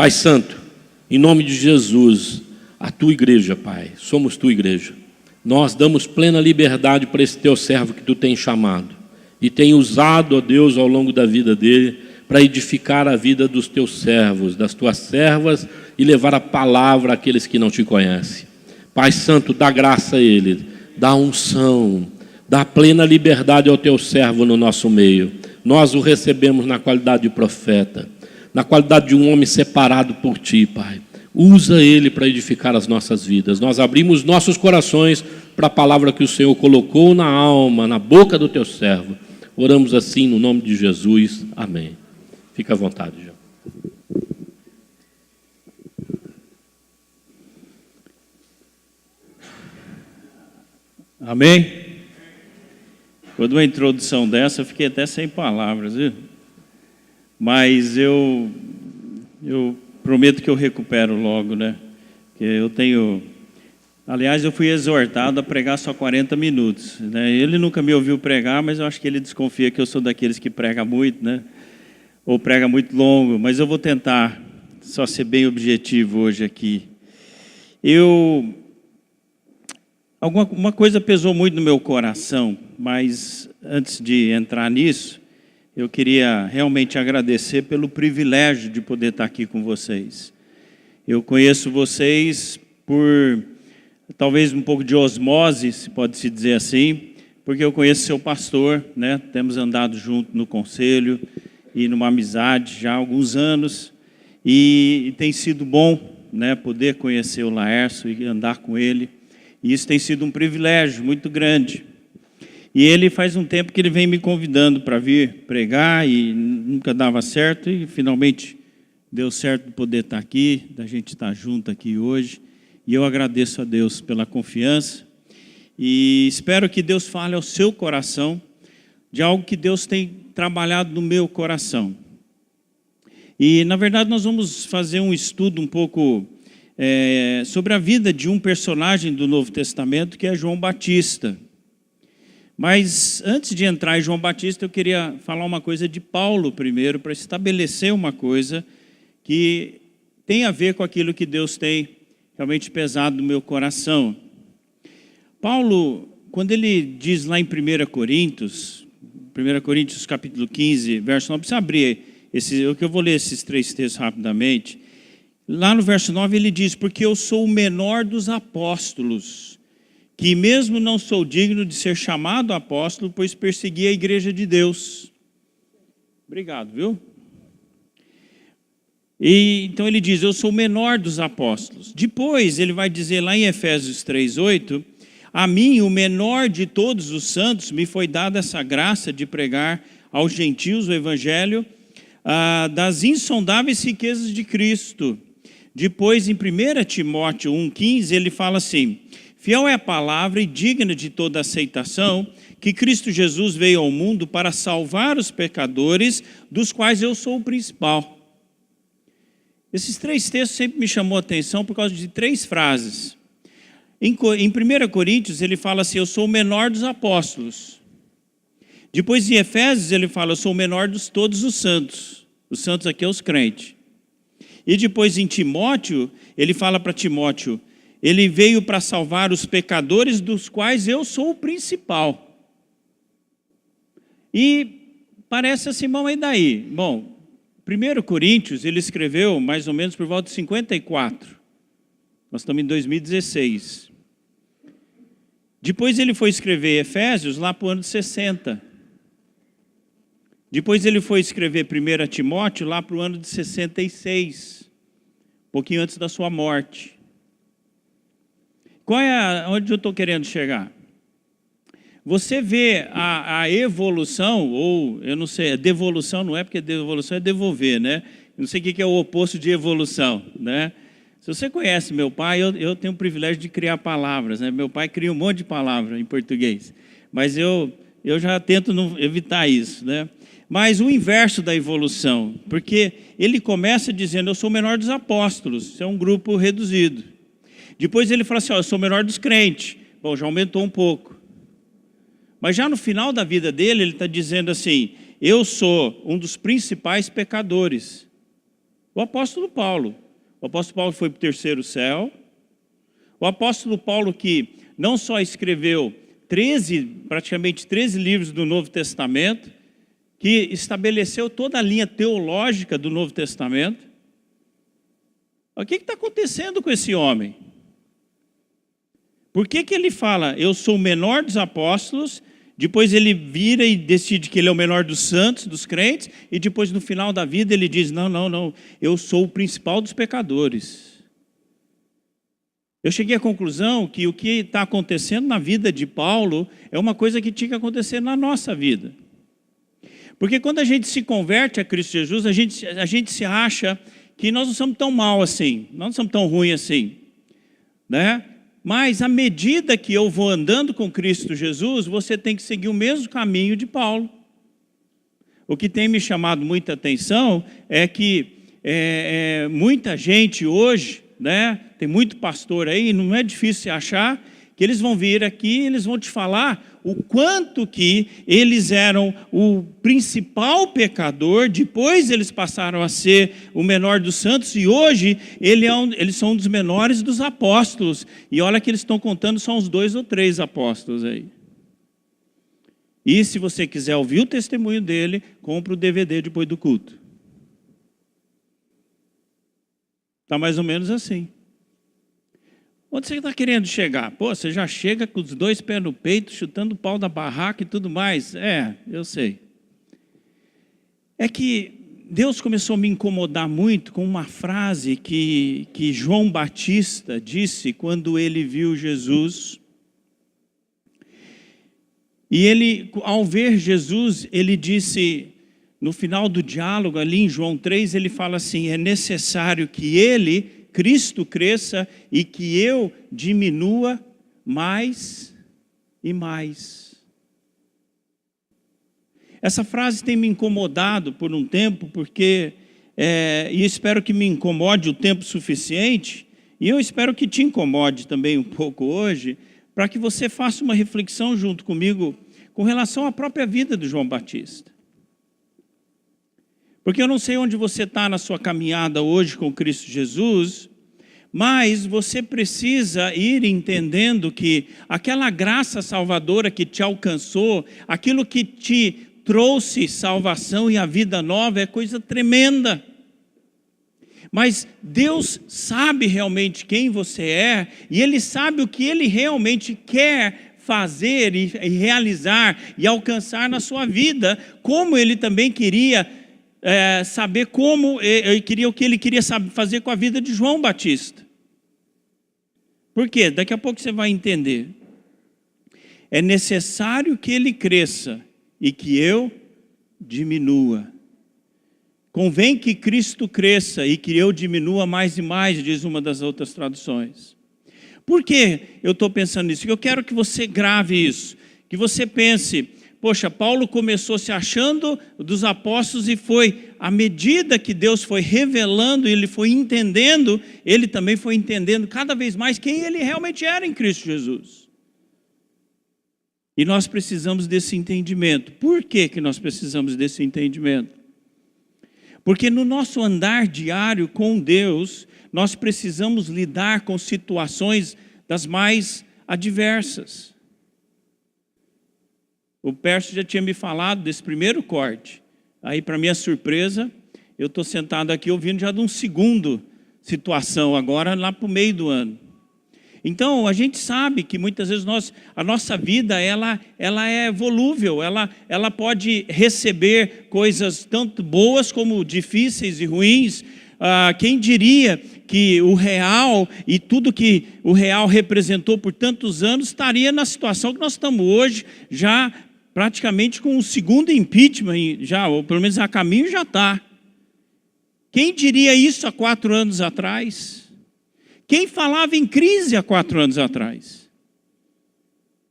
Pai Santo, em nome de Jesus, a Tua igreja, Pai, somos Tua igreja. Nós damos plena liberdade para esse Teu servo que Tu tens chamado e tem usado, ó Deus, ao longo da vida dele, para edificar a vida dos Teus servos, das Tuas servas e levar a palavra àqueles que não Te conhecem. Pai Santo, dá graça a ele, dá unção, dá plena liberdade ao Teu servo no nosso meio. Nós o recebemos na qualidade de profeta, na qualidade de um homem separado por Ti, Pai. Usa ele para edificar as nossas vidas. Nós abrimos nossos corações para a palavra que o Senhor colocou na alma, na boca do Teu servo. Oramos assim no nome de Jesus. Amém. Fica à vontade, João. Amém? Quando uma introdução dessa, eu fiquei até sem palavras, viu? Mas eu prometo que eu recupero logo, né? Porque eu tenho... Aliás, eu fui exortado a pregar só 40 minutos, né? Ele nunca me ouviu pregar, mas eu acho que ele desconfia que eu sou daqueles que prega muito, né? Ou prega muito longo, mas eu vou tentar só ser bem objetivo hoje aqui. Uma coisa pesou muito no meu coração, mas antes de entrar nisso, eu queria realmente agradecer pelo privilégio de poder estar aqui com vocês. Eu conheço vocês por, talvez um pouco de osmose, se pode-se dizer assim, porque eu conheço seu pastor, né? Temos andado junto no conselho e numa amizade já há alguns anos, e tem sido bom, né, poder conhecer o Laércio e andar com ele. E isso tem sido um privilégio muito grande. E ele faz um tempo que ele vem me convidando para vir pregar e nunca dava certo. E finalmente deu certo de poder estar aqui, da gente estar junto aqui hoje. E eu agradeço a Deus pela confiança. E espero que Deus fale ao seu coração de algo que Deus tem trabalhado no meu coração. E na verdade nós vamos fazer um estudo um pouco... sobre a vida de um personagem do Novo Testamento, que é João Batista. Mas antes de entrar em João Batista, eu queria falar uma coisa de Paulo primeiro, para estabelecer uma coisa que tem a ver com aquilo que Deus tem realmente pesado no meu coração. Paulo, quando ele diz lá em 1 Coríntios capítulo 15, verso 9, precisa abrir, eu vou ler esses 3 textos rapidamente. Lá no verso 9 ele diz, porque eu sou o menor dos apóstolos, que mesmo não sou digno de ser chamado apóstolo, pois persegui a igreja de Deus. Obrigado, viu? E então ele diz, eu sou o menor dos apóstolos. Depois ele vai dizer lá em Efésios 3:8, a mim, o menor de todos os santos, me foi dada essa graça de pregar aos gentios o evangelho das insondáveis riquezas de Cristo. Depois, em 1 Timóteo 1,15, ele fala assim, fiel é a palavra e digna de toda aceitação, que Cristo Jesus veio ao mundo para salvar os pecadores, dos quais eu sou o principal. Esses 3 textos sempre me chamou a atenção por causa de 3 frases. Em 1 Coríntios, ele fala assim, eu sou o menor dos apóstolos. Depois, em Efésios, ele fala, eu sou o menor de todos os santos. Os santos aqui é os crentes. E depois em Timóteo, ele fala para Timóteo, ele veio para salvar os pecadores, dos quais eu sou o principal. E parece assim, bom, e daí? Bom, 1 Coríntios, ele escreveu mais ou menos por volta de 54. Nós estamos em 2016. Depois ele foi escrever Efésios lá para o ano de 60. Depois ele foi escrever 1 Timóteo lá para o ano de 66, um pouquinho antes da sua morte. Onde eu estou querendo chegar? Você vê a evolução, ou eu não sei, devolução não é, porque devolução é devolver, né? Eu não sei o que é o oposto de evolução, né? Se você conhece meu pai, eu tenho o privilégio de criar palavras, né? Meu pai cria um monte de palavras em português, mas eu já tento não evitar isso, né? Mas o inverso da evolução, porque ele começa dizendo, eu sou o menor dos apóstolos, isso é um grupo reduzido. Depois ele fala assim, eu sou o menor dos crentes. Bom, já aumentou um pouco. Mas já no final da vida dele, ele está dizendo assim, eu sou um dos principais pecadores. O apóstolo Paulo. O apóstolo Paulo foi para o terceiro céu. O apóstolo Paulo que não só escreveu praticamente 13 livros do Novo Testamento, que estabeleceu toda a linha teológica do Novo Testamento. O que está acontecendo com esse homem? Por que ele fala, eu sou o menor dos apóstolos, depois ele vira e decide que ele é o menor dos santos, dos crentes, e depois no final da vida ele diz, não, eu sou o principal dos pecadores. Eu cheguei à conclusão que o que está acontecendo na vida de Paulo é uma coisa que tinha que acontecer na nossa vida. Porque quando a gente se converte a Cristo Jesus, a gente se acha que nós não somos tão mal assim, nós não somos tão ruins assim, né? Mas à medida que eu vou andando com Cristo Jesus, você tem que seguir o mesmo caminho de Paulo. O que tem me chamado muita atenção é que muita gente hoje, né, tem muito pastor aí, não é difícil achar, que eles vão vir aqui e eles vão te falar o quanto que eles eram o principal pecador, depois eles passaram a ser o menor dos santos e hoje eles são um dos menores dos apóstolos. E olha que eles estão contando só uns 2 ou 3 apóstolos aí. E se você quiser ouvir o testemunho dele, compra o DVD depois do culto. Está mais ou menos assim. Onde você está querendo chegar? Pô, você já chega com os 2 pés no peito, chutando o pau da barraca e tudo mais. Eu sei. É que Deus começou a me incomodar muito com uma frase que João Batista disse quando ele viu Jesus. E ele, ao ver Jesus, ele disse, no final do diálogo ali em João 3, ele fala assim, é necessário que ele, Cristo, cresça e que eu diminua mais e mais. Essa frase tem me incomodado por um tempo, porque, e espero que me incomode o tempo suficiente, e eu espero que te incomode também um pouco hoje, para que você faça uma reflexão junto comigo com relação à própria vida de João Batista. Porque eu não sei onde você está na sua caminhada hoje com Cristo Jesus, mas você precisa ir entendendo que aquela graça salvadora que te alcançou, aquilo que te trouxe salvação e a vida nova é coisa tremenda. Mas Deus sabe realmente quem você é e Ele sabe o que Ele realmente quer fazer e realizar e alcançar na sua vida, como Ele também queria saber o que ele queria fazer com a vida de João Batista. Por quê? Daqui a pouco você vai entender. É necessário que ele cresça e que eu diminua. Convém que Cristo cresça e que eu diminua mais e mais, diz uma das outras traduções. Por que eu estou pensando nisso? Eu quero que você grave isso, que você pense, poxa, Paulo começou se achando dos apóstolos e foi, à medida que Deus foi revelando, ele foi entendendo, ele também foi entendendo cada vez mais quem ele realmente era em Cristo Jesus. E nós precisamos desse entendimento. Por que nós precisamos desse entendimento? Porque no nosso andar diário com Deus, nós precisamos lidar com situações das mais adversas. O Pércio já tinha me falado desse primeiro corte. Aí, para minha surpresa, eu estou sentado aqui ouvindo já de um segundo situação, agora lá para o meio do ano. Então, a gente sabe que muitas vezes a nossa vida ela é volúvel, ela pode receber coisas tanto boas como difíceis e ruins. Quem diria que o real e tudo que o real representou por tantos anos estaria na situação que nós estamos hoje, já praticamente com o segundo impeachment, ou pelo menos a caminho já está. Quem diria isso há 4 anos atrás? Quem falava em crise há 4 anos atrás?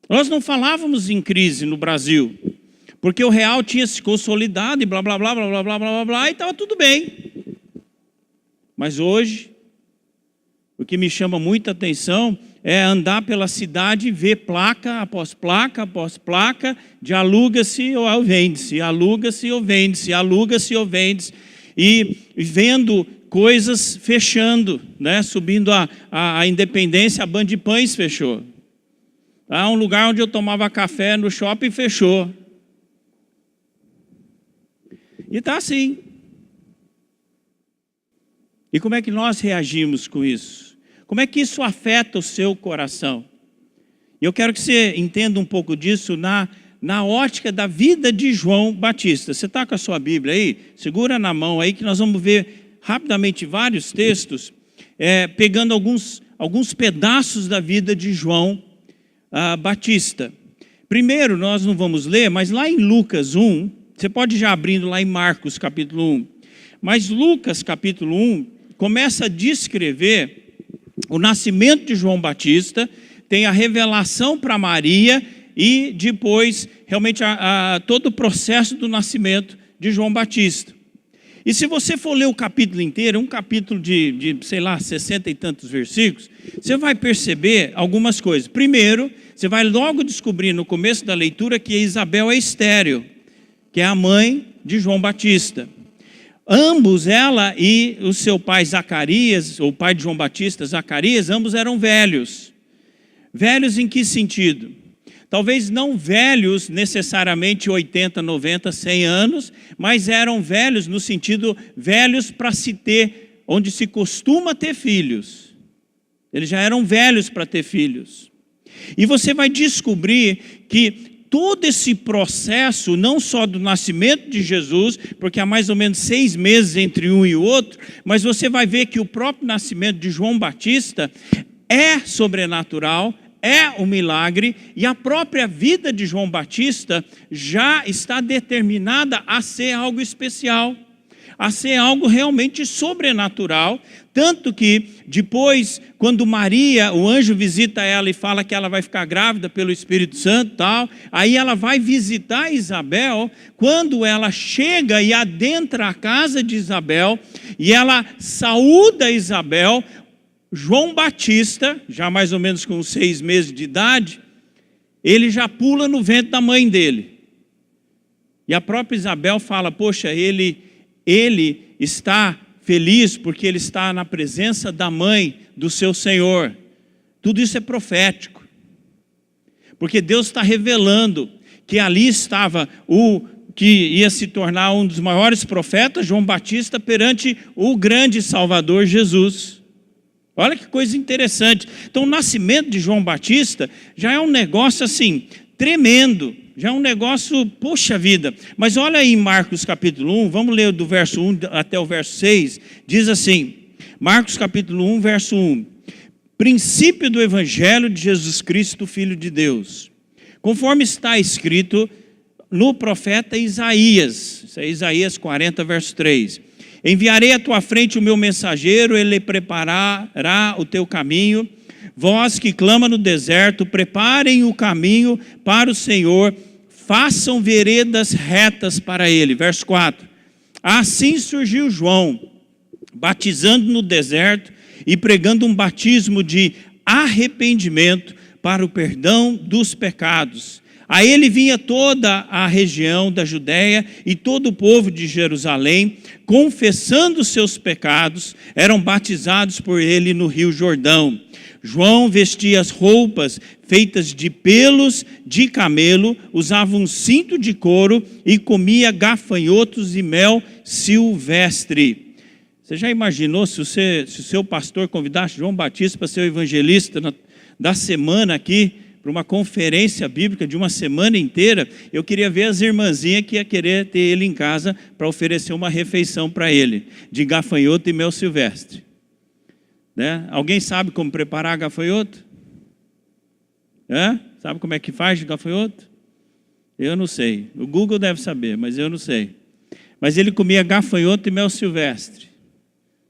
Nós não falávamos em crise no Brasil, porque o real tinha se consolidado e blá, blá, blá, blá, blá, blá, blá, blá, e estava tudo bem. Mas hoje, o que me chama muita atenção é andar pela cidade e ver placa após placa, de aluga-se ou vende-se, aluga-se ou vende-se, aluga-se ou vende-se, e vendo coisas fechando, né? Subindo a Independência, a Band de Pães fechou. Um lugar onde eu tomava café no shopping fechou. E está assim. E como é que nós reagimos com isso? Como é que isso afeta o seu coração? E eu quero que você entenda um pouco disso na ótica da vida de João Batista. Você está com a sua Bíblia aí? Segura na mão aí que nós vamos ver rapidamente vários textos, pegando alguns pedaços da vida de João Batista. Primeiro, nós não vamos ler, mas lá em Lucas 1, você pode já abrindo lá em Marcos capítulo 1, mas Lucas capítulo 1 começa a descrever o nascimento de João Batista, tem a revelação para Maria e depois realmente todo o processo do nascimento de João Batista. E se você for ler o capítulo inteiro, um capítulo de sei lá, 60 e tantos versículos, você vai perceber algumas coisas. Primeiro, você vai logo descobrir no começo da leitura que Isabel é estéril, que é a mãe de João Batista. Ambos, ela e o seu pai Zacarias, o pai de João Batista, Zacarias, ambos eram velhos. Velhos em que sentido? Talvez não velhos necessariamente 80, 90, 100 anos, mas eram velhos no sentido velhos para se ter, onde se costuma ter filhos. Eles já eram velhos para ter filhos. E você vai descobrir que todo esse processo, não só do nascimento de Jesus, porque há mais ou menos 6 meses entre um e o outro, mas você vai ver que o próprio nascimento de João Batista é sobrenatural, é um milagre, e a própria vida de João Batista já está determinada a ser algo especial, a ser algo realmente sobrenatural, tanto que depois, quando Maria, o anjo visita ela e fala que ela vai ficar grávida pelo Espírito Santo, tal, aí ela vai visitar Isabel. Quando ela chega e adentra a casa de Isabel, e ela saúda Isabel, João Batista, já mais ou menos com 6 meses de idade, ele já pula no ventre da mãe dele. E a própria Isabel fala, poxa, ele está feliz porque ele está na presença da mãe do seu Senhor. Tudo isso é profético. Porque Deus está revelando que ali estava o que ia se tornar um dos maiores profetas, João Batista, perante o grande Salvador Jesus. Olha que coisa interessante. Então o nascimento de João Batista já é um negócio assim, tremendo. Já é um negócio, poxa vida. Mas olha aí em Marcos capítulo 1, vamos ler do verso 1 até o verso 6. Diz assim, Marcos capítulo 1, verso 1. Princípio do Evangelho de Jesus Cristo, Filho de Deus. Conforme está escrito no profeta Isaías. Isso é Isaías 40, verso 3. Enviarei à tua frente o meu mensageiro, ele preparará o teu caminho. Vós que clama no deserto, preparem o caminho para o Senhor, façam veredas retas para ele. Verso 4. Assim surgiu João, batizando no deserto e pregando um batismo de arrependimento para o perdão dos pecados. A ele vinha toda a região da Judéia e todo o povo de Jerusalém, confessando seus pecados, eram batizados por ele no rio Jordão. João vestia as roupas feitas de pelos de camelo, usava um cinto de couro e comia gafanhotos e mel silvestre. Você já imaginou se o seu pastor convidasse João Batista para ser o evangelista da semana aqui, para uma conferência bíblica de uma semana inteira? Eu queria ver as irmãzinhas que ia querer ter ele em casa para oferecer uma refeição para ele, de gafanhoto e mel silvestre. Né? Alguém sabe como preparar gafanhoto? Sabe como é que faz de gafanhoto? Eu não sei. O Google deve saber, mas eu não sei. Mas ele comia gafanhoto e mel silvestre.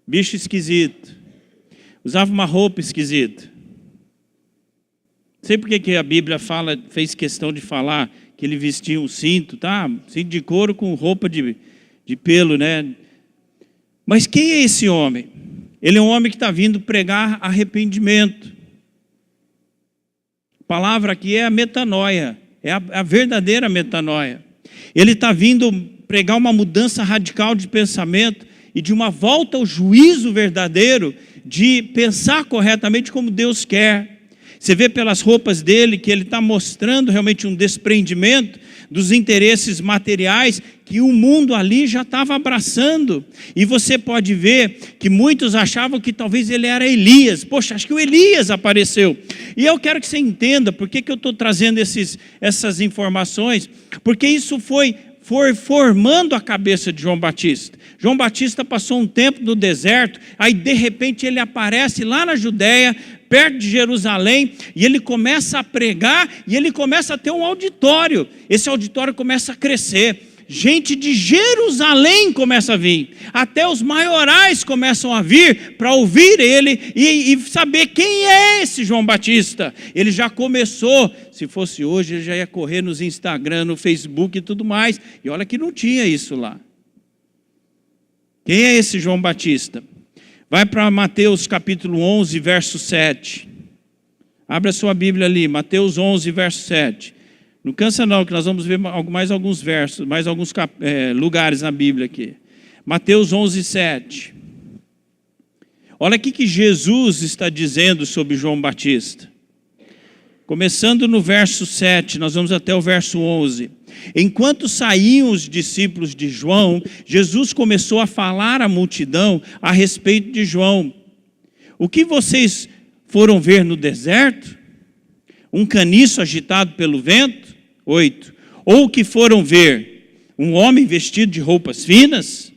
Bicho esquisito. Usava uma roupa esquisita. Não sei por que a Bíblia fez questão de falar que ele vestia um cinto, tá? Cinto de couro com roupa de pelo, né? Mas quem é esse homem? Ele é um homem que está vindo pregar arrependimento. A palavra aqui é a metanoia, é a verdadeira metanoia. Ele está vindo pregar uma mudança radical de pensamento. e de uma volta ao juízo verdadeiro, de pensar corretamente como Deus quer. Você vê pelas roupas dele que ele está mostrando realmente um desprendimento dos interesses materiais que o mundo ali já estava abraçando. E você pode ver que muitos achavam que talvez ele era Elias. Poxa, acho que o Elias apareceu. E eu quero que você entenda por que eu estou trazendo essas informações, porque isso foi formando a cabeça de João Batista. João Batista passou um tempo no deserto, aí de repente ele aparece lá na Judéia, perto de Jerusalém, e ele começa a pregar, e ele começa a ter um auditório. Esse auditório começa a crescer. Gente de Jerusalém começa a vir, até os maiorais começam a vir para ouvir ele e saber quem é esse João Batista. Ele já começou, se fosse hoje ele já ia correr nos Instagram, no Facebook e tudo mais, e olha que não tinha isso lá. Quem é esse João Batista? Vai para Mateus capítulo 11, verso 7. Abra sua Bíblia ali, Mateus 11, verso 7. Não cansa não, que nós vamos ver mais alguns versos, mais alguns lugares na Bíblia aqui. Mateus 11, 7. Olha o que Jesus está dizendo sobre João Batista. Começando no verso 7, nós vamos até o verso 11. Enquanto saíam os discípulos de João, Jesus começou a falar à multidão a respeito de João. O que vocês foram ver no deserto? Um caniço agitado pelo vento? 8. Ou que foram ver? Um homem vestido de roupas finas?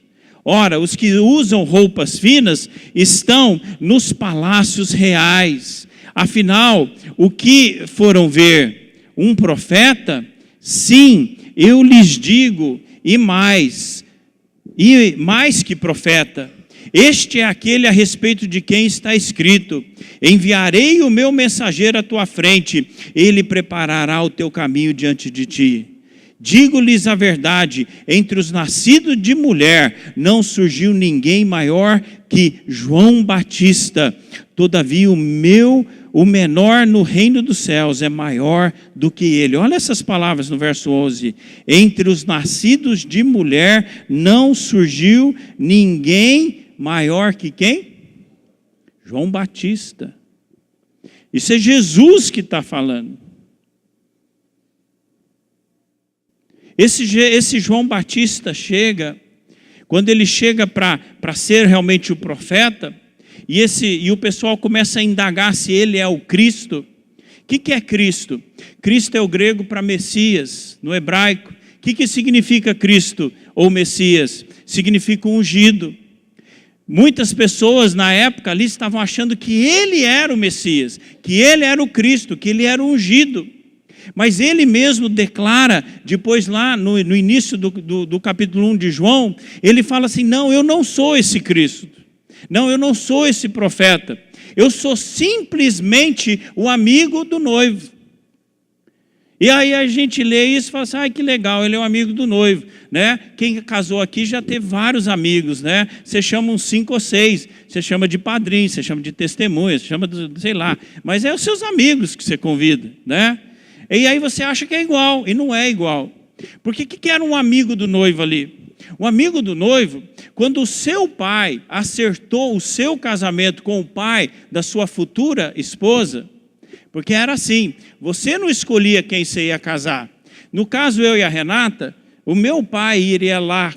Ora, os que usam roupas finas estão nos palácios reais. Afinal, o que foram ver? Um profeta? Sim, eu lhes digo, e mais que profeta. Este é aquele a respeito de quem está escrito: enviarei o meu mensageiro à tua frente, ele preparará o teu caminho diante de ti. Digo-lhes a verdade, entre os nascidos de mulher não surgiu ninguém maior que João Batista. Todavia o menor no reino dos céus é maior do que ele. Olha essas palavras no verso 11. Entre os nascidos de mulher não surgiu ninguém maior que quem? João Batista. Isso é Jesus que está falando. Esse João Batista chega, quando ele chega para ser realmente o profeta, e o pessoal começa a indagar se ele é o Cristo. O que é Cristo? Cristo é o grego para Messias, no hebraico. O que significa Cristo ou Messias? Significa ungido. Muitas pessoas na época ali estavam achando que ele era o Messias, que ele era o Cristo, que ele era o ungido. Mas ele mesmo declara, depois lá no início do capítulo 1 de João, ele fala assim: não, eu não sou esse Cristo. Não, eu não sou esse profeta. Eu sou simplesmente o amigo do noivo. E aí a gente lê isso e fala assim: que legal, ele é o amigo do noivo, né? Quem casou aqui já teve vários amigos, né? Você chama uns 5 ou 6, você chama de padrinho, você chama de testemunha, você chama de, sei lá. Mas é os seus amigos que você convida, né? E aí você acha que é igual, e não é igual. Porque o que era um amigo do noivo ali? Um amigo do noivo, quando o seu pai acertou o seu casamento com o pai da sua futura esposa, porque era assim, você não escolhia quem você ia casar. No caso, eu e a Renata, o meu pai iria lá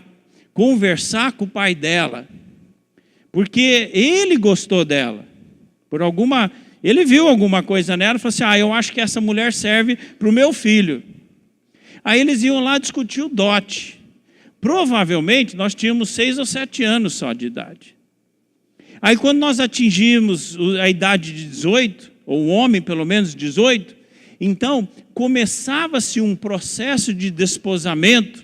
conversar com o pai dela, porque ele gostou dela, ele viu alguma coisa nela e falou assim: eu acho que essa mulher serve para o meu filho. Aí eles iam lá discutir o dote. Provavelmente nós tínhamos 6 ou 7 anos só de idade. Aí quando nós atingimos a idade de 18, ou o homem pelo menos 18, então começava-se um processo de desposamento,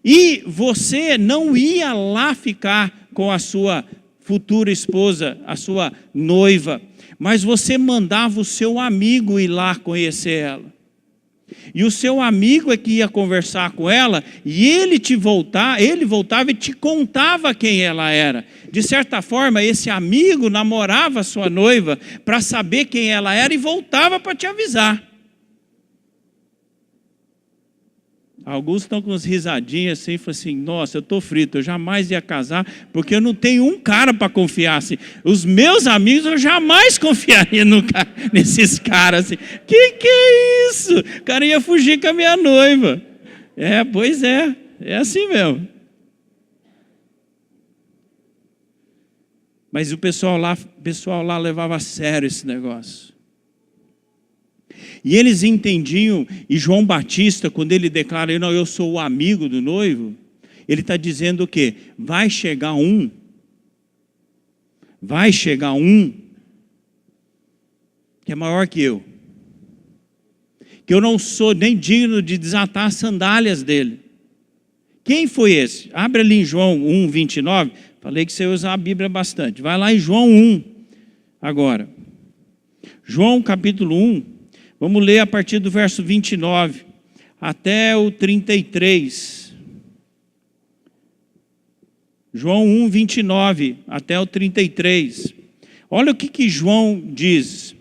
e você não ia lá ficar com a sua futura esposa, a sua noiva, mas você mandava o seu amigo ir lá conhecer ela. E o seu amigo é que ia conversar com ela, e ele voltava e te contava quem ela era. De certa forma, esse amigo namorava a sua noiva para saber quem ela era e voltava para te avisar. Alguns estão com umas risadinhas assim, falam assim, nossa, eu estou frito, eu jamais ia casar, porque eu não tenho um cara para confiar assim. Os meus amigos, eu jamais confiaria nesses caras assim. Que é isso? O cara ia fugir com a minha noiva. Pois é assim mesmo. Mas o pessoal lá levava a sério esse negócio. E eles entendiam, e João Batista, quando ele declara, não, eu sou o amigo do noivo, ele está dizendo o quê? Vai chegar um que é maior que eu não sou nem digno de desatar as sandálias dele. Quem foi esse? Abre ali em João 1, 29, falei que você usa a Bíblia bastante, vai lá em João 1, agora, João capítulo 1, vamos ler a partir do verso 29 até o 33. João 1, 29 até o 33. Olha o que João diz.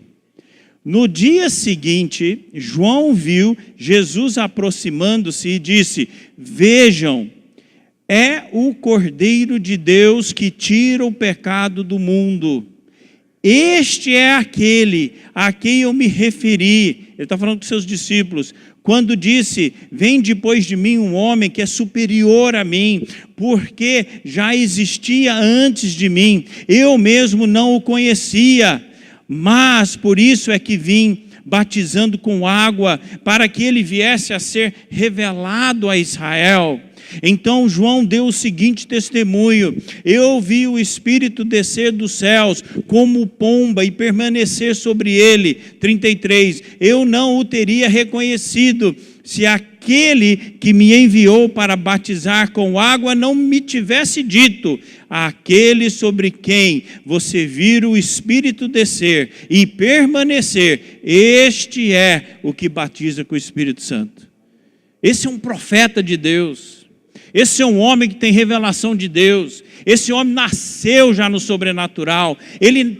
No dia seguinte, João viu Jesus aproximando-se e disse, vejam, é o Cordeiro de Deus que tira o pecado do mundo. Este é aquele a quem eu me referi. Ele está falando com seus discípulos. Quando disse, vem depois de mim um homem que é superior a mim, porque já existia antes de mim. Eu mesmo não o conhecia, mas por isso é que vim batizando com água, para que ele viesse a ser revelado a Israel. Então João deu o seguinte testemunho, eu vi o Espírito descer dos céus como pomba e permanecer sobre ele. 33, eu não o teria reconhecido se aquele que me enviou para batizar com água não me tivesse dito, aquele sobre quem você vira o Espírito descer e permanecer, este é o que batiza com o Espírito Santo. Esse é um profeta de Deus. Esse é um homem que tem revelação de Deus. Esse homem nasceu já no sobrenatural.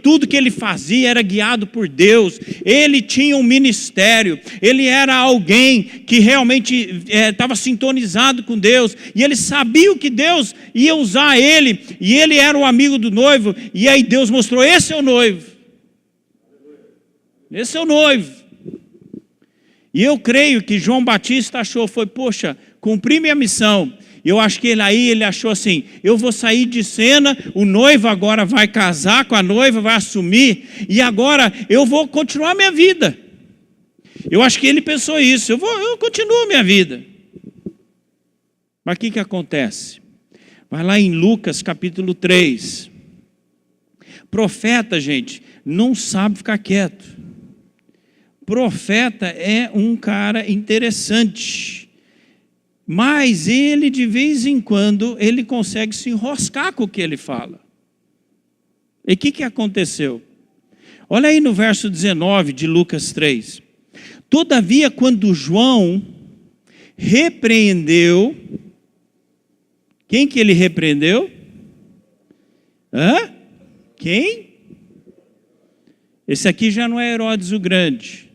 Tudo que ele fazia era guiado por Deus. Ele tinha um ministério. Ele era alguém que realmente estava sintonizado com Deus. E ele sabia o que Deus ia usar ele. E ele era o amigo do noivo. E aí Deus mostrou, esse é o noivo. Esse é o noivo. E eu creio que João Batista achou, poxa, cumpri minha missão. Eu acho que ele achou assim, eu vou sair de cena, o noivo agora vai casar com a noiva, vai assumir, e agora eu vou continuar minha vida. Eu acho que ele pensou isso, eu continuo minha vida. Mas o que acontece? Vai lá em Lucas capítulo 3. Profeta, gente, não sabe ficar quieto. Profeta é um cara interessante. Mas ele, de vez em quando, ele consegue se enroscar com o que ele fala. E o que aconteceu? Olha aí no verso 19 de Lucas 3. Todavia, quando João repreendeu, quem que ele repreendeu? Quem? Esse aqui já não é Herodes o Grande.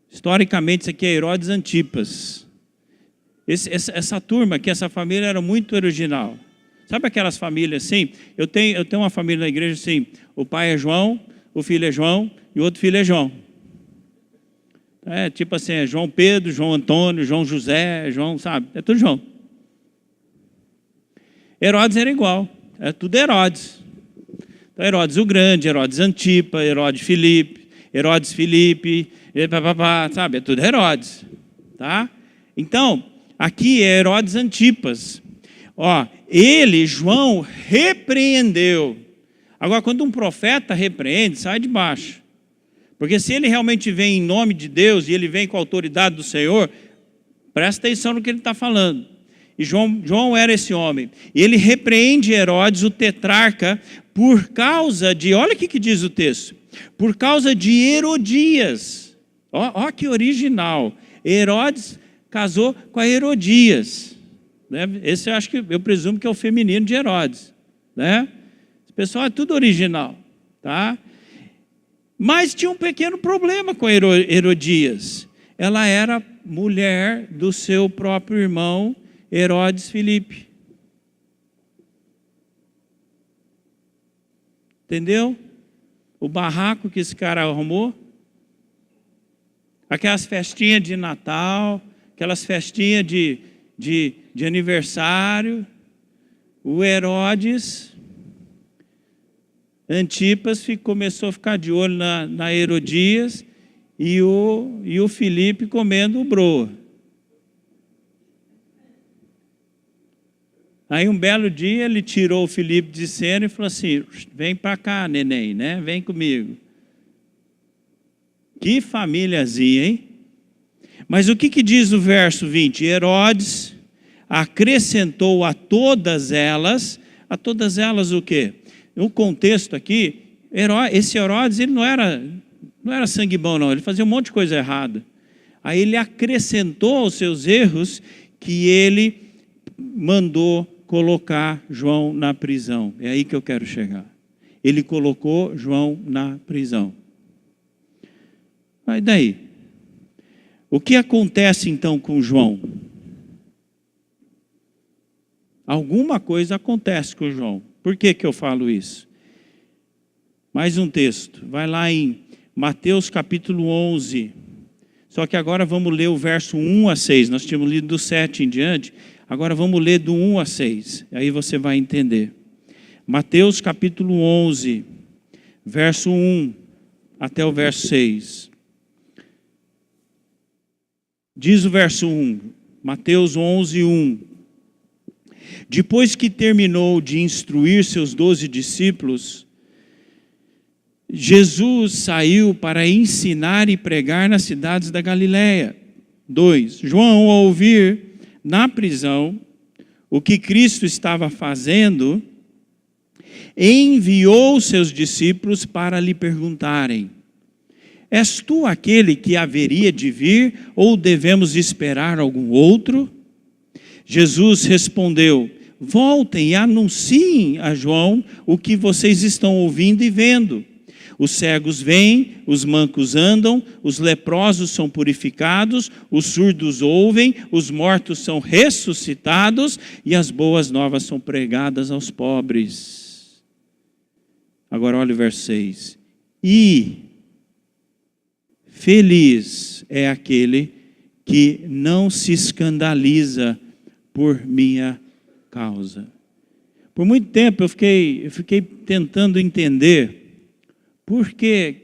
Historicamente, esse aqui é Herodes Antipas. Essa turma aqui, essa família era muito original. Sabe aquelas famílias assim? Eu tenho uma família na igreja assim, o pai é João, o filho é João e o outro filho é João. Tipo assim, é João Pedro, João Antônio, João José, João, sabe? É tudo João. Herodes era igual, é tudo Herodes. Então, Herodes o Grande, Herodes Antipa, Herodes Filipe, sabe? É tudo Herodes, tá? Então, aqui é Herodes Antipas. João, repreendeu. Agora, quando um profeta repreende, sai de baixo. Porque se ele realmente vem em nome de Deus, e ele vem com a autoridade do Senhor, presta atenção no que ele está falando. E João era esse homem. E ele repreende Herodes, o tetrarca, por causa de, olha o que diz o texto, por causa de Herodias. Ó que original. Herodes casou com a Herodias, né? Esse eu presumo que é o feminino de Herodes, né? Esse pessoal é tudo original, tá? Mas tinha um pequeno problema com Herodias. ela era mulher do seu próprio irmão Herodes Filipe. Entendeu? O barraco que esse cara arrumou. Aquelas festinhas de Natal, aquelas festinhas de aniversário. O Herodes Antipas começou a ficar de olho na Herodias e o Filipe comendo o broa. Aí um belo dia ele tirou o Filipe de cena e falou assim: vem para cá, neném, né? Vem comigo. Que famíliazinha, hein? Mas o que diz o verso 20? Herodes acrescentou a todas elas o quê? No contexto aqui, esse Herodes ele não era sangue bom, não. Ele fazia um monte de coisa errada. Aí ele acrescentou aos seus erros que ele mandou colocar João na prisão. É aí que eu quero chegar. Ele colocou João na prisão. Aí daí? O que acontece então com João? Alguma coisa acontece com João. Por que eu falo isso? Mais um texto. Vai lá em Mateus capítulo 11. Só que agora vamos ler o verso 1 a 6. Nós tínhamos lido do 7 em diante. Agora vamos ler do 1 a 6. Aí você vai entender. Mateus capítulo 11, verso 1 até o verso 6. Diz o verso 1. Mateus 11, 1. Depois que terminou de instruir seus 12 discípulos, Jesus saiu para ensinar e pregar nas cidades da Galileia. 2. João, ao ouvir na prisão o que Cristo estava fazendo, enviou seus discípulos para lhe perguntarem: és tu aquele que haveria de vir, ou devemos esperar algum outro? Jesus respondeu: voltem e anunciem a João o que vocês estão ouvindo e vendo. Os cegos veem, os mancos andam, os leprosos são purificados, os surdos ouvem, os mortos são ressuscitados e as boas novas são pregadas aos pobres. Agora olha o verso 6. E feliz é aquele que não se escandaliza por minha causa. Por muito tempo eu fiquei tentando entender por quê.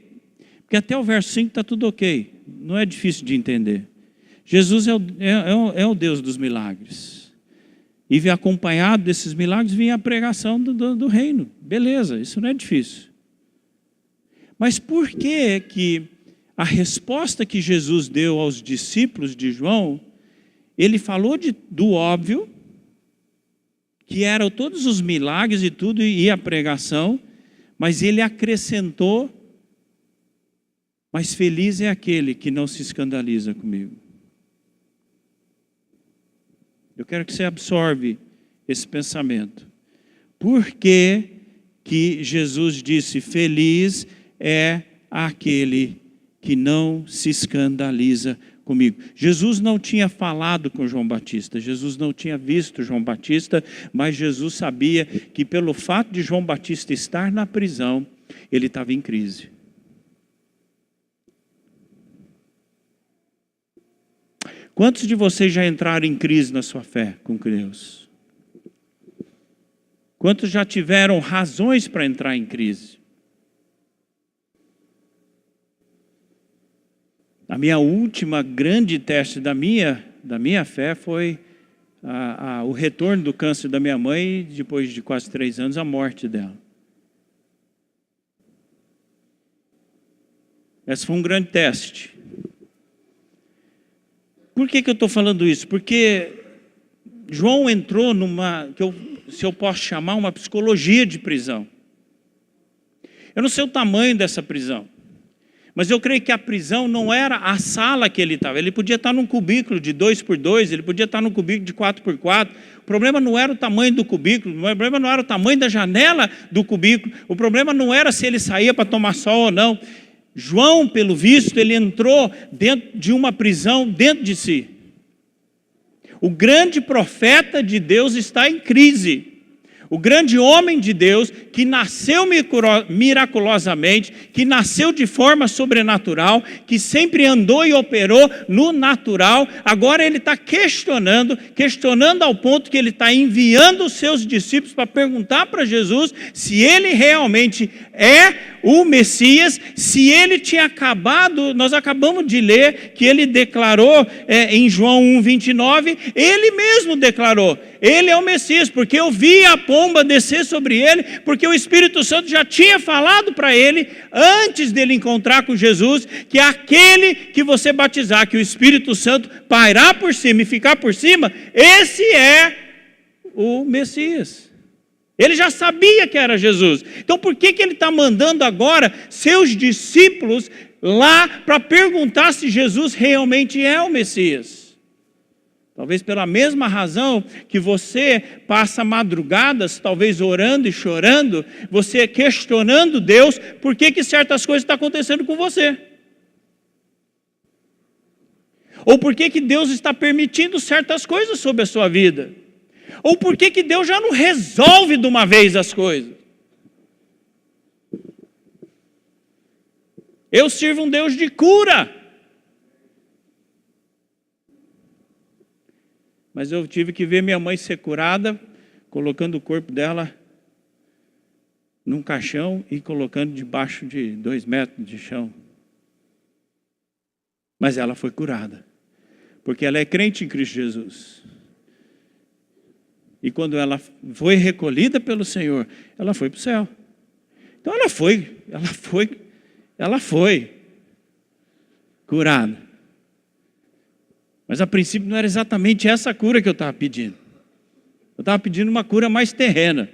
Porque até o verso 5 está tudo ok. Não é difícil de entender. Jesus é o Deus dos milagres. E acompanhado desses milagres vinha a pregação do reino. Beleza, isso não é difícil. Mas por que a resposta que Jesus deu aos discípulos de João, ele falou do óbvio, que eram todos os milagres e tudo, e a pregação, mas ele acrescentou: mas feliz é aquele que não se escandaliza comigo. Eu quero que você absorve esse pensamento. Por que Jesus disse: feliz é aquele que não se escandaliza comigo? Jesus não tinha falado com João Batista, Jesus não tinha visto João Batista, mas Jesus sabia que pelo fato de João Batista estar na prisão, ele estava em crise. Quantos de vocês já entraram em crise na sua fé com Deus? Quantos já tiveram razões para entrar em crise? A minha última grande teste da minha fé foi o retorno do câncer da minha mãe, e depois de quase 3 anos, a morte dela. Esse foi um grande teste. Por que eu estou falando isso? Porque João entrou se eu posso chamar, uma psicologia de prisão. Eu não sei o tamanho dessa prisão, mas eu creio que a prisão não era a sala que ele estava. Ele podia estar num cubículo de 2x2, ele podia estar num cubículo de 4x4. O problema não era o tamanho do cubículo, o problema não era o tamanho da janela do cubículo, o problema não era se ele saía para tomar sol ou não. João, pelo visto, ele entrou dentro de uma prisão dentro de si. O grande profeta de Deus está em crise. O grande homem de Deus, que nasceu miraculosamente, que nasceu de forma sobrenatural, que sempre andou e operou no natural, agora ele está questionando ao ponto que ele está enviando os seus discípulos para perguntar para Jesus se ele realmente é o Messias, se ele tinha acabado. Nós acabamos de ler que ele declarou em João 1,29, ele mesmo declarou, ele é o Messias, porque eu vi a pomba descer sobre ele, porque o Espírito Santo já tinha falado para ele, antes dele encontrar com Jesus, que aquele que você batizar, que o Espírito Santo pairar por cima e ficar por cima, esse é o Messias. Ele já sabia que era Jesus. Então por que ele está mandando agora seus discípulos lá para perguntar se Jesus realmente é o Messias? Talvez pela mesma razão que você passa madrugadas, talvez orando e chorando, você questionando Deus, por que certas coisas estão acontecendo com você? Ou por que Deus está permitindo certas coisas sobre a sua vida? Ou por que Deus já não resolve de uma vez as coisas? Eu sirvo um Deus de cura. Mas eu tive que ver minha mãe ser curada, colocando o corpo dela num caixão e colocando debaixo de 2 metros de chão. Mas ela foi curada, porque ela é crente em Cristo Jesus. E quando ela foi recolhida pelo Senhor, ela foi para o céu. Então ela foi curada. Mas a princípio não era exatamente essa cura que eu estava pedindo. Eu estava pedindo uma cura mais terrena.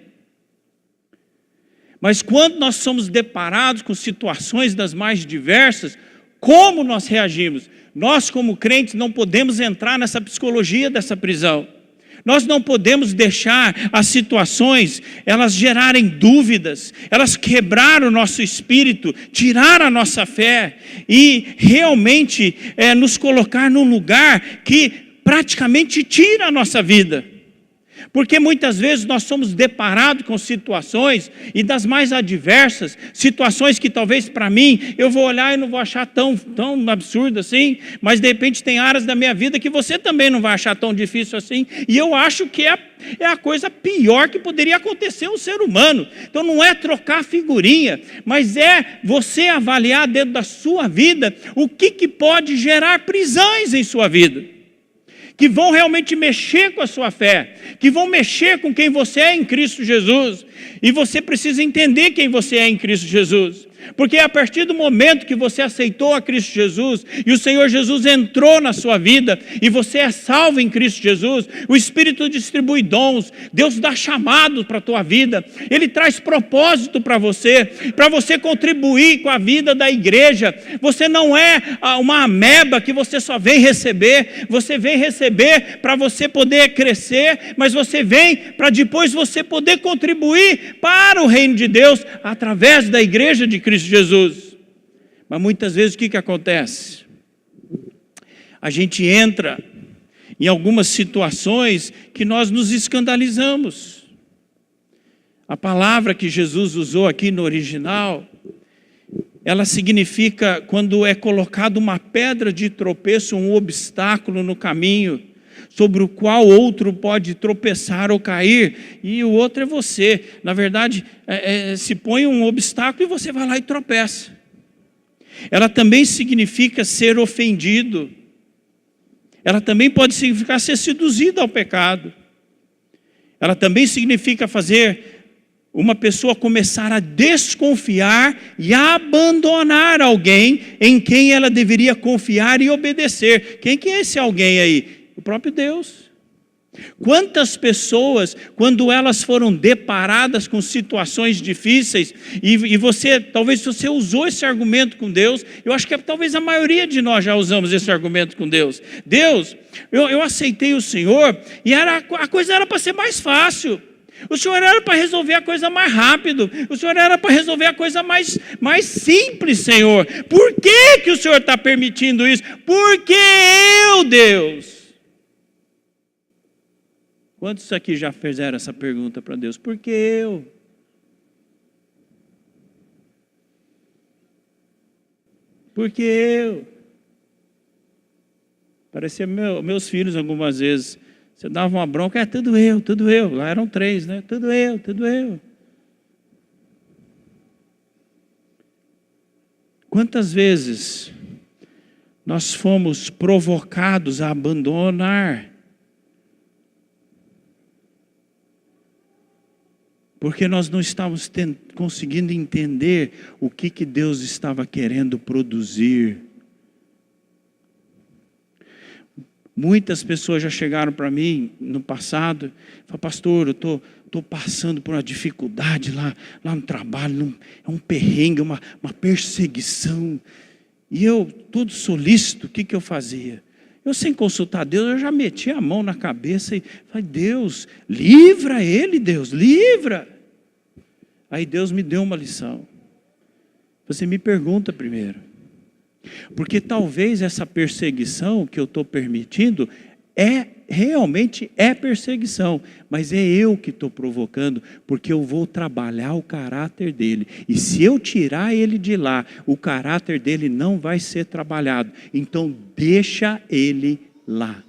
Mas quando nós somos deparados com situações das mais diversas, como nós reagimos? Nós, como crentes, não podemos entrar nessa psicologia dessa prisão. Nós não podemos deixar as situações, elas gerarem dúvidas, elas quebrar o nosso espírito, tirar a nossa fé e realmente nos colocar num lugar que praticamente tira a nossa vida. Porque muitas vezes nós somos deparados com situações, e das mais adversas, situações que talvez para mim, eu vou olhar e não vou achar tão absurdo assim, mas de repente tem áreas da minha vida que você também não vai achar tão difícil assim, e eu acho que é a coisa pior que poderia acontecer a um ser humano. Então não é trocar figurinha, mas é você avaliar dentro da sua vida o que pode gerar prisões em sua vida, que vão realmente mexer com a sua fé, que vão mexer com quem você é em Cristo Jesus. E você precisa entender quem você é em Cristo Jesus. Porque a partir do momento que você aceitou a Cristo Jesus, e o Senhor Jesus entrou na sua vida, e você é salvo em Cristo Jesus, o Espírito distribui dons, Deus dá chamado para a tua vida, Ele traz propósito para você contribuir com a vida da igreja. Você não é uma ameba que você só vem receber, você vem receber para você poder crescer, mas você vem para depois você poder contribuir para o reino de Deus, através da igreja de Cristo Jesus. Mas muitas vezes o que acontece? A gente entra em algumas situações que nós nos escandalizamos. A palavra que Jesus usou aqui no original, ela significa quando é colocado uma pedra de tropeço, um obstáculo no caminho, sobre o qual outro pode tropeçar ou cair, e o outro é você. Na verdade, se põe um obstáculo e você vai lá e tropeça. Ela também significa ser ofendido. Ela também pode significar ser seduzido ao pecado. Ela também significa fazer uma pessoa começar a desconfiar e a abandonar alguém em quem ela deveria confiar e obedecer. Quem que é esse alguém aí? O próprio Deus. Quantas pessoas, quando elas foram deparadas com situações difíceis, e você, talvez você usou esse argumento com Deus, eu acho que talvez a maioria de nós já usamos esse argumento com Deus. Deus, eu aceitei o Senhor, e a coisa era para ser mais fácil. O Senhor era para resolver a coisa mais rápido. O Senhor era para resolver a coisa mais simples, Senhor. Por que o Senhor está permitindo isso? Porque eu, Deus. Quantos aqui já fizeram essa pergunta para Deus? Por que eu? Por que eu? Parecia meus filhos algumas vezes. Você dava uma bronca, tudo eu. Lá eram 3, né? Tudo eu. Quantas vezes nós fomos provocados a abandonar? Porque nós não estávamos conseguindo entender o que Deus estava querendo produzir. Muitas pessoas já chegaram para mim no passado e falaram: pastor, eu estou passando por uma dificuldade lá no trabalho, é um perrengue, uma perseguição. E eu, todo solícito, o que eu fazia? Eu, sem consultar Deus, eu já metia a mão na cabeça e falei: Deus, livra ele, Deus, livra. Aí Deus me deu uma lição. Você me pergunta primeiro. Porque talvez essa perseguição que eu estou permitindo realmente é perseguição, mas é eu que estou provocando, porque eu vou trabalhar o caráter dele. E se eu tirar ele de lá, o caráter dele não vai ser trabalhado. Então deixa ele lá.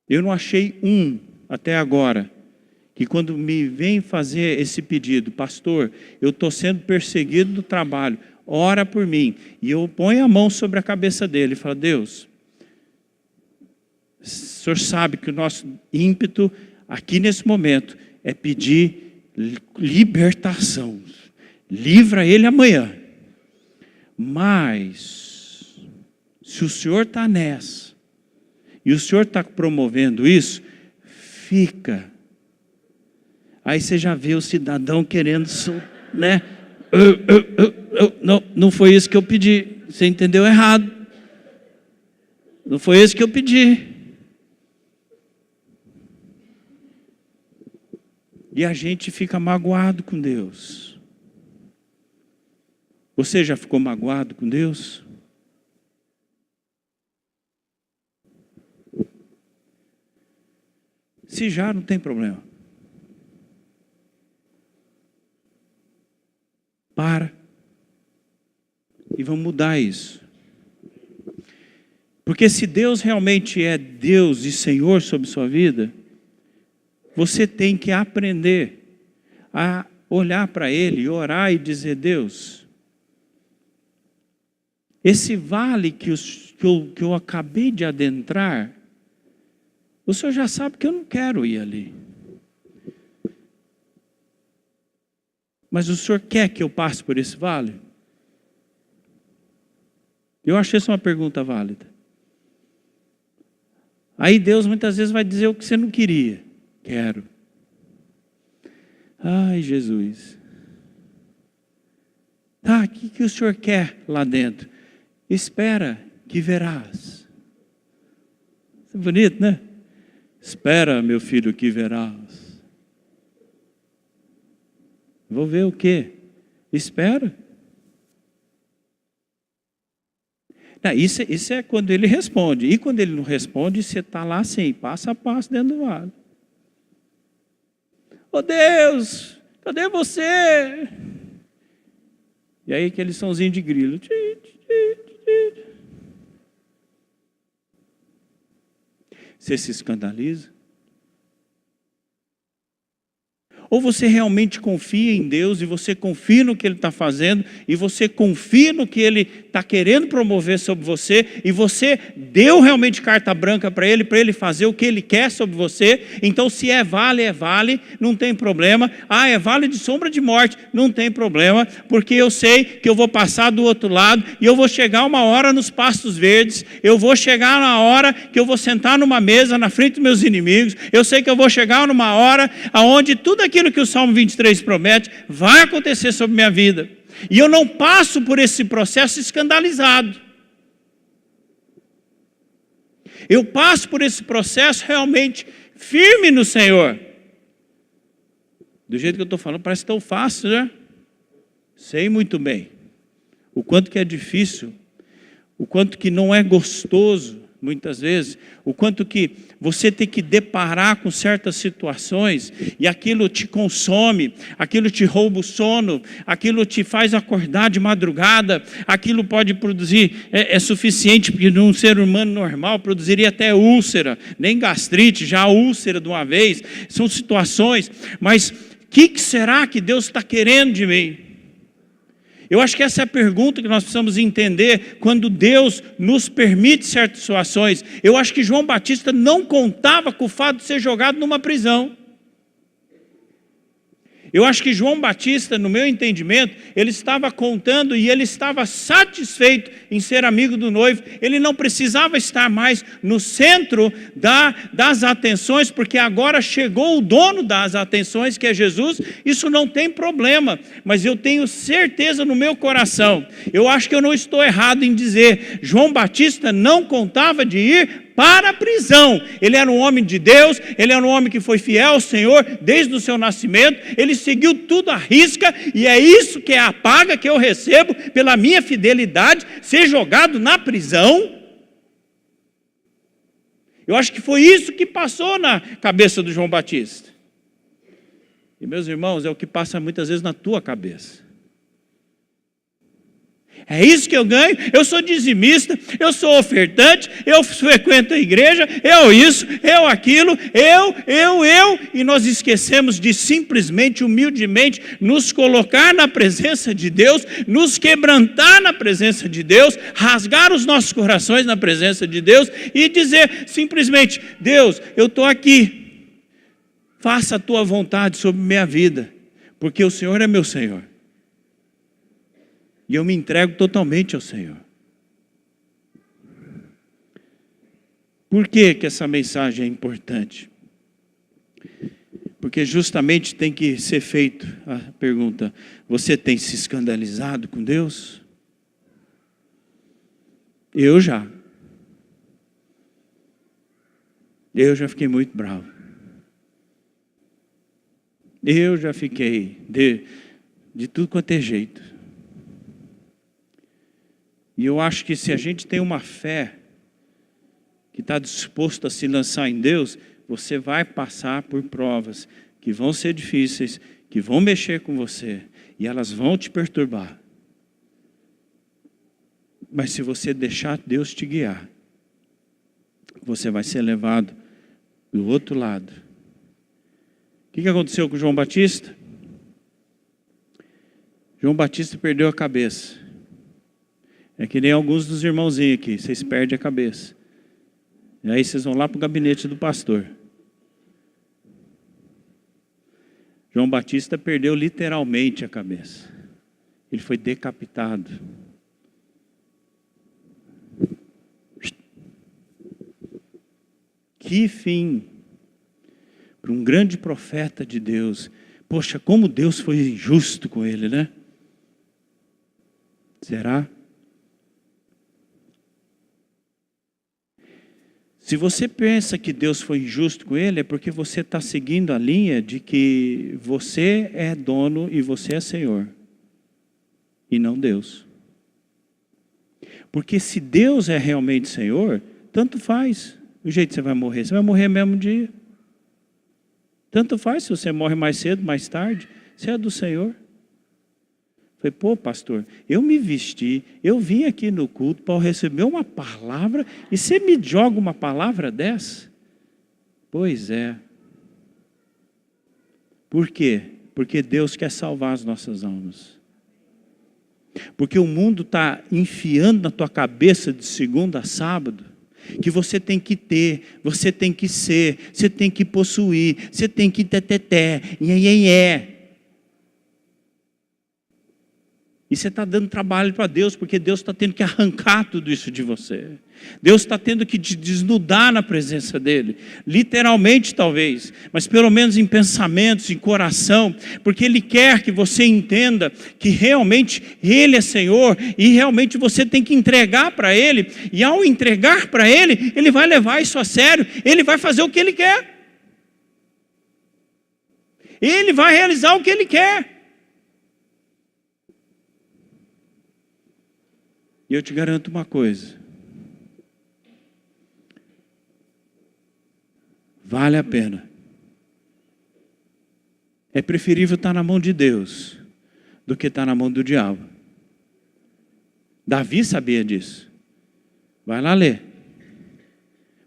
Eu não achei até agora que quando me vem fazer esse pedido: pastor, eu estou sendo perseguido no trabalho, ora por mim. E eu ponho a mão sobre a cabeça dele e falo: Deus, o Senhor sabe que o nosso ímpeto aqui nesse momento é pedir libertação. Livra ele amanhã. Mas, se o Senhor está nessa, e o Senhor está promovendo isso, fica. Aí você já vê o cidadão querendo, né? Não foi isso que eu pedi. Você entendeu errado. Não foi isso que eu pedi. E a gente fica magoado com Deus. Você já ficou magoado com Deus? Se já, não tem problema. Para. E vamos mudar isso. Porque se Deus realmente é Deus e Senhor sobre sua vida, você tem que aprender a olhar para Ele, orar e dizer: Deus, esse vale que eu acabei de adentrar, o Senhor já sabe que eu não quero ir ali. Mas o Senhor quer que eu passe por esse vale? Eu achei essa uma pergunta válida. Aí Deus muitas vezes vai dizer o que você não queria. Quero. Ai, Jesus. Tá, o que o Senhor quer lá dentro? Espera que verás. Isso é bonito, né? Espera, meu filho, que verás. Vou ver o quê? Espera. Não, isso é quando ele responde. E quando ele não responde, você está lá assim, passo a passo dentro do vale. Oh Deus, cadê você? E aí aquele sonzinho de grilo. Você se escandaliza? Ou você realmente confia em Deus e você confia no que Ele está fazendo e você confia no que Ele está querendo promover sobre você e você deu realmente carta branca para Ele fazer o que Ele quer sobre você. Então se é vale, não tem problema. Ah, é vale de sombra de morte, não tem problema, porque eu sei que eu vou passar do outro lado e eu vou chegar uma hora nos pastos verdes, eu vou chegar na hora que eu vou sentar numa mesa na frente dos meus inimigos, eu sei que eu vou chegar numa hora onde tudo aquilo que o Salmo 23 promete vai acontecer sobre minha vida. E eu não passo por esse processo escandalizado. Eu passo por esse processo realmente firme no Senhor. Do jeito que eu estou falando, parece tão fácil, né? Sei muito bem o quanto que é difícil, o quanto que não é gostoso, muitas vezes, o quanto que você tem que deparar com certas situações e aquilo te consome, aquilo te rouba o sono, aquilo te faz acordar de madrugada, aquilo pode produzir, é suficiente, porque num ser humano normal produziria até úlcera, nem gastrite, já úlcera de uma vez. São situações, mas o que será que Deus está querendo de mim? Eu acho que essa é a pergunta que nós precisamos entender quando Deus nos permite certas situações. Eu acho que João Batista não contava com o fato de ser jogado numa prisão. Eu acho que João Batista, no meu entendimento, ele estava contando e ele estava satisfeito em ser amigo do noivo. Ele não precisava estar mais no centro das atenções, porque agora chegou o dono das atenções, que é Jesus. Isso não tem problema, mas eu tenho certeza no meu coração, eu acho que eu não estou errado em dizer, João Batista não contava de ir para a prisão. Ele era um homem de Deus, ele era um homem que foi fiel ao Senhor desde o seu nascimento, ele seguiu tudo à risca, e é isso que é a paga que eu recebo pela minha fidelidade, ser jogado na prisão. Eu acho que foi isso que passou na cabeça do João Batista. E meus irmãos, é o que passa muitas vezes na tua cabeça. É isso que eu ganho, eu sou dizimista, eu sou ofertante, eu frequento a igreja, eu isso, eu aquilo, e nós esquecemos de simplesmente, humildemente, nos colocar na presença de Deus, nos quebrantar na presença de Deus, rasgar os nossos corações na presença de Deus e dizer simplesmente, Deus, eu estou aqui, faça a tua vontade sobre minha vida, porque o Senhor é meu Senhor. E eu me entrego totalmente ao Senhor. Por que essa mensagem é importante? Porque justamente tem que ser feito a pergunta, você tem se escandalizado com Deus? Eu já fiquei muito bravo. Eu já fiquei de tudo quanto é jeito. E eu acho que se a gente tem uma fé que está disposto a se lançar em Deus, você vai passar por provas que vão ser difíceis, que vão mexer com você, e elas vão te perturbar. Mas se você deixar Deus te guiar, você vai ser levado do outro lado. O que aconteceu com João Batista? João Batista perdeu a cabeça. É que nem alguns dos irmãozinhos aqui, vocês perdem a cabeça. E aí vocês vão lá para o gabinete do pastor. João Batista perdeu literalmente a cabeça. Ele foi decapitado. Que fim para um grande profeta de Deus. Poxa, como Deus foi injusto com ele, né? Será? Se você pensa que Deus foi injusto com ele, é porque você está seguindo a linha de que você é dono e você é Senhor, e não Deus. Porque se Deus é realmente Senhor, tanto faz o jeito que você vai morrer mesmo dia. Tanto faz se você morre mais cedo, mais tarde, você é do Senhor. Falei, pô, pastor, eu me vesti, eu vim aqui no culto para receber uma palavra e você me joga uma palavra dessa? Pois é. Por quê? Porque Deus quer salvar as nossas almas. Porque o mundo está enfiando na tua cabeça de segunda a sábado que você tem que ter, você tem que ser, você tem que possuir, você tem que teteté, E você está dando trabalho para Deus, porque Deus está tendo que arrancar tudo isso de você. Deus está tendo que te desnudar na presença dEle. Literalmente talvez, mas pelo menos em pensamentos, em coração. Porque Ele quer que você entenda que realmente Ele é Senhor. E realmente você tem que entregar para Ele. E ao entregar para Ele, Ele vai levar isso a sério. Ele vai fazer o que Ele quer. Ele vai realizar o que Ele quer. E eu te garanto uma coisa. Vale a pena. É preferível estar na mão de Deus do que estar na mão do diabo. Davi sabia disso. Vai lá ler.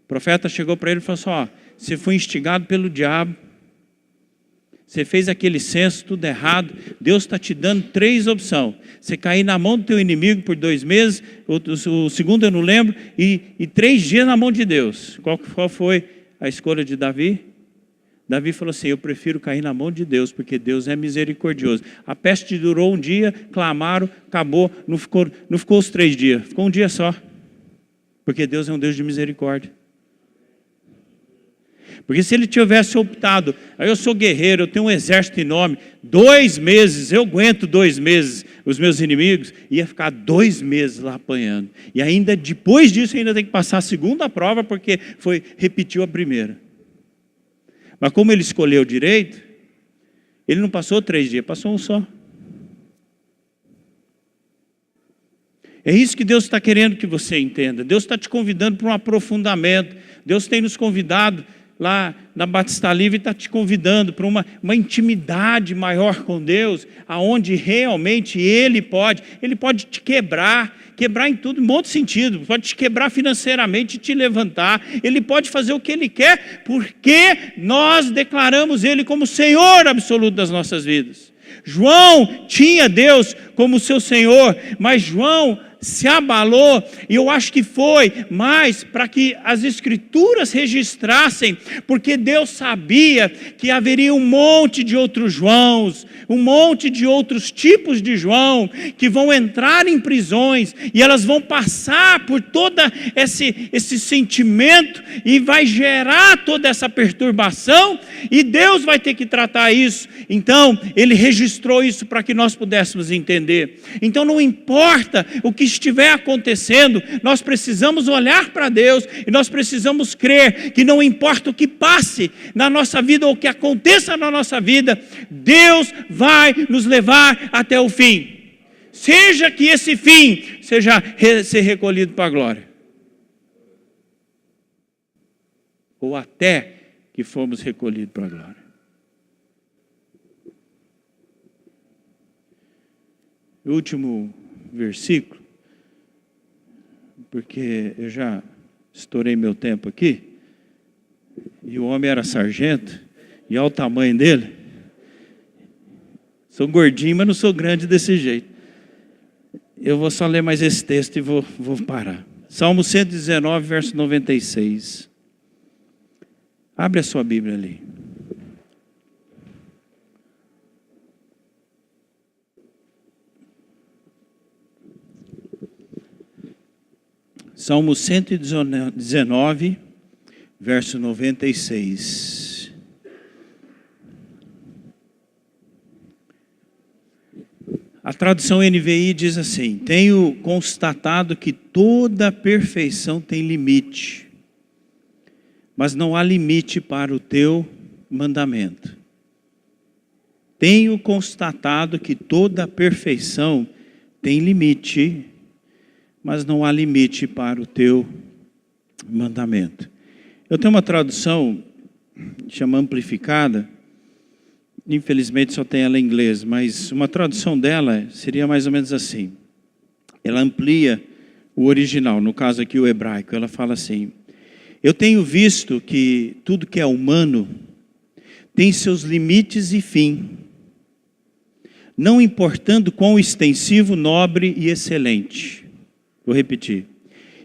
O profeta chegou para ele e falou assim, ó, você foi instigado pelo diabo. Você fez aquele censo, tudo errado. Deus está te dando 3 opções. Você cair na mão do teu inimigo por 2 meses, o segundo eu não lembro, e 3 dias na mão de Deus. Qual foi a escolha de Davi? Davi falou assim, eu prefiro cair na mão de Deus, porque Deus é misericordioso. A peste durou 1 dia, clamaram, acabou, não ficou os 3 dias, ficou 1 dia só. Porque Deus é um Deus de misericórdia. Porque se ele tivesse optado, eu sou guerreiro, eu tenho um exército enorme, 2 meses, eu aguento 2 meses os meus inimigos, ia ficar 2 meses lá apanhando. E ainda depois disso, ainda tem que passar a segunda prova, porque repetiu a primeira. Mas como ele escolheu direito, ele não passou 3 dias, passou 1 só. É isso que Deus está querendo que você entenda. Deus está te convidando para um aprofundamento. Deus tem nos convidado lá na Batista Livre, está te convidando para uma intimidade maior com Deus, aonde realmente Ele pode te quebrar em tudo, em um monte de sentido, pode te quebrar financeiramente e te levantar, Ele pode fazer o que Ele quer, porque nós declaramos Ele como Senhor absoluto das nossas vidas. João tinha Deus como seu Senhor, mas João se abalou, e eu acho que foi mais para que as Escrituras registrassem, porque Deus sabia que haveria um monte de outros Joãos, um monte de outros tipos de João, que vão entrar em prisões, e elas vão passar por todo esse sentimento, e vai gerar toda essa perturbação, e Deus vai ter que tratar isso. Então, Ele registrou isso para que nós pudéssemos entender. Então, não importa o que estiver acontecendo, nós precisamos olhar para Deus e nós precisamos crer que não importa o que passe na nossa vida ou o que aconteça na nossa vida, Deus vai nos levar até o fim. Seja que esse fim seja ser recolhido para a glória. Ou até que fomos recolhidos para a glória. O último versículo, porque eu já estourei meu tempo aqui, e o homem era sargento, e olha o tamanho dele. Sou gordinho, mas não sou grande desse jeito. Eu vou só ler mais esse texto e vou parar. Salmo 119, verso 96. Abre a sua Bíblia ali. Salmo 119, verso 96. A tradução NVI diz assim: tenho constatado que toda perfeição tem limite, mas não há limite para o teu mandamento. Tenho constatado que toda perfeição tem limite, mas não há limite para o teu mandamento. Eu tenho uma tradução, chama amplificada, infelizmente só tem ela em inglês, mas uma tradução dela seria mais ou menos assim. Ela amplia o original, no caso aqui o hebraico. Ela fala assim: eu tenho visto que tudo que é humano tem seus limites e fim, não importando quão extensivo, nobre e excelente. Vou repetir.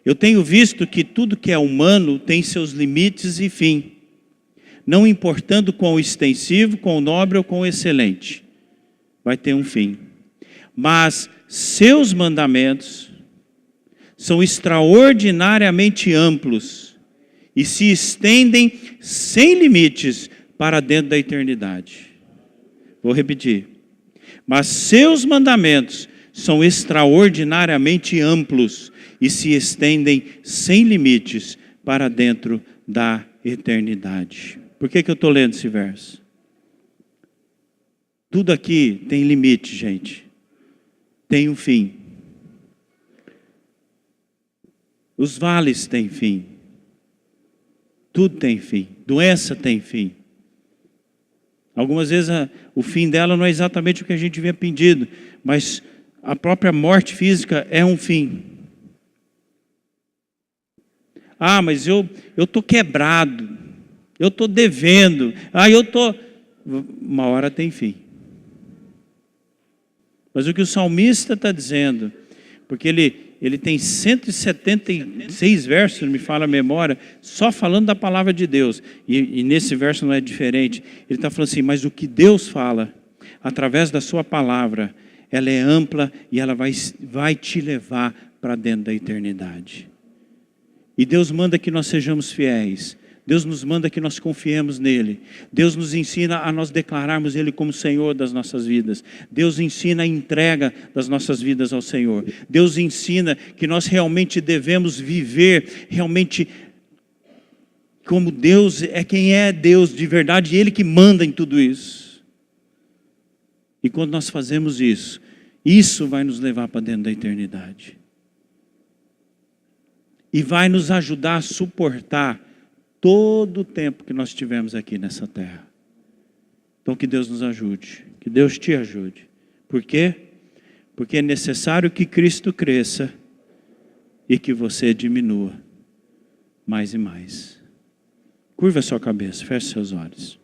Eu tenho visto que tudo que é humano tem seus limites e fim, não importando quão extensivo, quão nobre ou quão excelente. Vai ter um fim. mas seus mandamentos são extraordinariamente amplos e se estendem sem limites para dentro da eternidade. Vou repetir. Mas seus mandamentos são extraordinariamente amplos e se estendem sem limites para dentro da eternidade. Por que eu estou lendo esse verso? Tudo aqui tem limite, gente. Tem um fim. Os vales têm fim. Tudo tem fim. Doença tem fim. Algumas vezes o fim dela não é exatamente o que a gente havia pedido, mas a própria morte física é um fim. Ah, mas eu estou quebrado, eu estou devendo, uma hora tem fim. Mas o que o salmista está dizendo, porque ele tem 176 versos, não me fala a memória, só falando da palavra de Deus. E nesse verso não é diferente. Ele está falando assim, mas o que Deus fala, através da sua palavra, ela é ampla e ela vai te levar para dentro da eternidade. E Deus manda que nós sejamos fiéis. Deus nos manda que nós confiemos nele. Deus nos ensina a nós declararmos ele como Senhor das nossas vidas. Deus ensina a entrega das nossas vidas ao Senhor. Deus ensina que nós realmente devemos viver realmente como Deus é quem é Deus de verdade, ele que manda em tudo isso. E quando nós fazemos isso, isso vai nos levar para dentro da eternidade. E vai nos ajudar a suportar todo o tempo que nós tivemos aqui nessa terra. Então que Deus nos ajude, que Deus te ajude. Por quê? Porque é necessário que Cristo cresça e que você diminua mais e mais. Curva a sua cabeça, feche seus olhos.